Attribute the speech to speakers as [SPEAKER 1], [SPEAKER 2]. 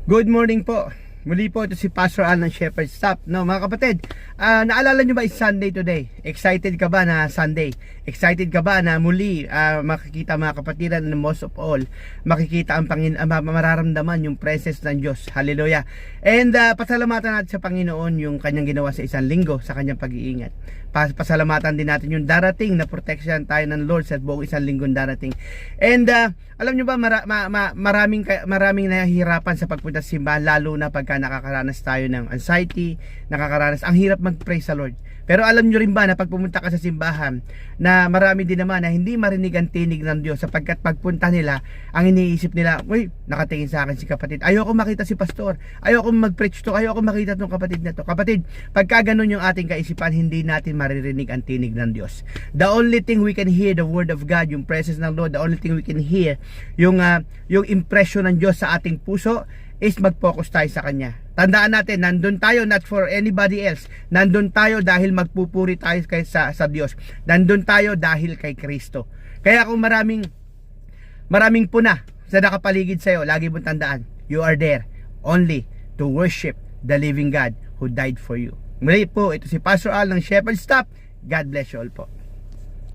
[SPEAKER 1] Good morning po. Muli po ito si Pastor Al ng Shepherd Staff. No, mga kapatid, naalala nyo ba is Sunday today? Excited ka ba na Sunday? Excited ka ba na muli makikita mga kapatiran, and most of all, makikita ang mararamdaman yung presence ng Diyos. Hallelujah. And pasalamatan natin sa Panginoon yung kanyang ginawa sa isang linggo sa kanyang pag-iingat. Pasalamatan din natin yung darating na protection tayo ng Lord sa buong isang linggong darating. And alam nyo ba, maraming nahihirapan sa pagpunta sa simbahan, lalo na pagka nakakaranas tayo ng anxiety, ang hirap mag-pray sa Lord. Pero alam nyo rin ba na pag pumunta ka sa simbahan, na marami din naman na hindi marinig ang tinig ng Diyos, sapagkat pagpunta nila, ang iniisip nila, uy, nakatingin sa akin si kapatid, ayoko makita si pastor, ayoko mag-preach to, ayoko makita tong kapatid na to. Kapatid, pagka ganun yung ating kaisipan, hindi natin maririnig ang tinig ng Diyos. The only thing we can hear, the word of God, yung presence ng Lord, the only thing we can hear, yung impression ng Diyos sa ating puso, is mag-focus tayo sa Kanya. Tandaan natin, nandun tayo not for anybody else. Nandun tayo dahil magpupuri tayo sa Diyos. Nandun tayo dahil kay Kristo. Kaya kung maraming puna sa nakapaligid sa'yo, lagi mong tandaan, you are there only to worship the living God who died for you. Muli po, ito si Pastor Al ng Shepherd Staff. God bless you all po.